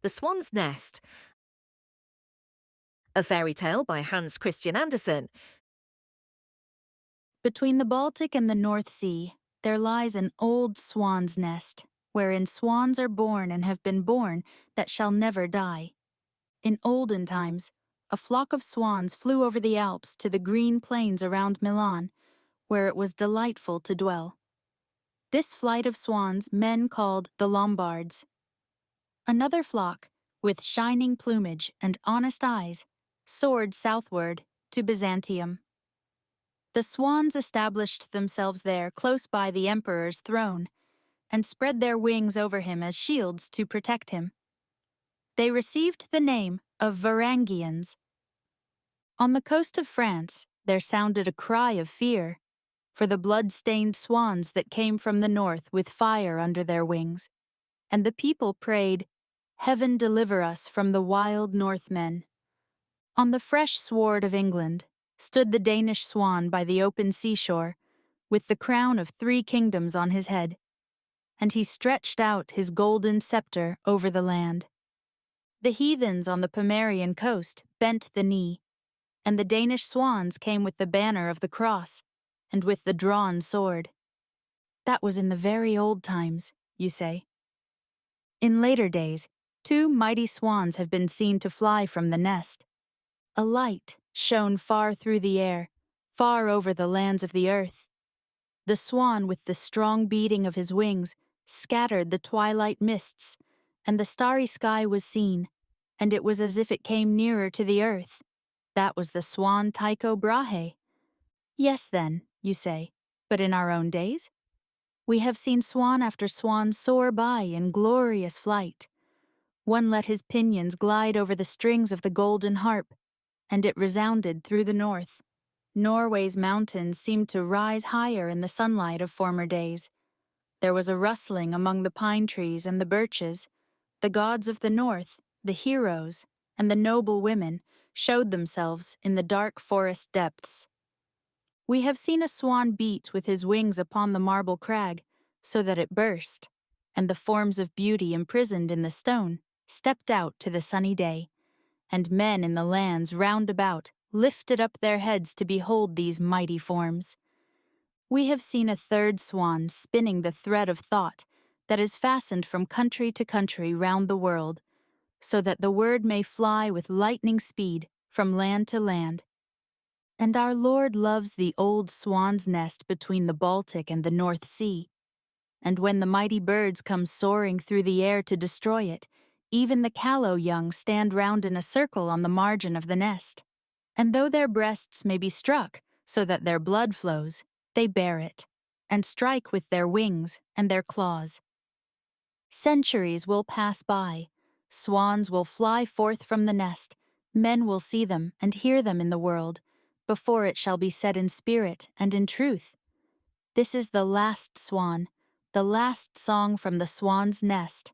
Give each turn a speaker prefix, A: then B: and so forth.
A: The Swan's Nest, a fairy tale by Hans Christian Andersen.
B: Between the Baltic and the North Sea, there lies an old swan's nest, wherein swans are born and have been born that shall never die. In olden times, a flock of swans flew over the Alps to the green plains around Milan, where it was delightful to dwell. This flight of swans men called the Lombards. Another flock, with shining plumage and honest eyes, soared southward to Byzantium. The swans established themselves there close by the emperor's throne, and spread their wings over him as shields to protect him. They received the name of Varangians. On the coast of France, there sounded a cry of fear, for the blood-stained swans that came from the north with fire under their wings, and the people prayed, "Heaven deliver us from the wild Northmen." On the fresh sward of England stood the Danish swan by the open seashore, with the crown of 3 kingdoms on his head, and he stretched out his golden scepter over the land. The heathens on the Pomerian coast bent the knee, and the Danish swans came with the banner of the cross, and with the drawn sword. That was in the very old times, you say. In later days, 2 mighty swans have been seen to fly from the nest. A light shone far through the air, far over the lands of the earth. The swan, with the strong beating of his wings, scattered the twilight mists, and the starry sky was seen, and it was as if it came nearer to the earth. That was the swan Tycho Brahe. Yes, then, you say, but in our own days? We have seen swan after swan soar by in glorious flight. One let his pinions glide over the strings of the golden harp, and it resounded through the north. Norway's mountains seemed to rise higher in the sunlight of former days. There was a rustling among the pine trees and the birches. The gods of the north, the heroes, and the noble women showed themselves in the dark forest depths. We have seen a swan beat with his wings upon the marble crag, so that it burst, and the forms of beauty imprisoned in the stone stepped out to the sunny day, and men in the lands round about lifted up their heads to behold these mighty forms. We have seen a third swan spinning the thread of thought that is fastened from country to country round the world, so that the word may fly with lightning speed from land to land. And our Lord loves the old swan's nest between the Baltic and the North Sea. And when the mighty birds come soaring through the air to destroy it, even the callow young stand round in a circle on the margin of the nest. And though their breasts may be struck so that their blood flows, they bear it, and strike with their wings and their claws. Centuries will pass by, swans will fly forth from the nest, men will see them and hear them in the world, before it shall be said in spirit and in truth, "This is the last swan, the last song from the swan's nest,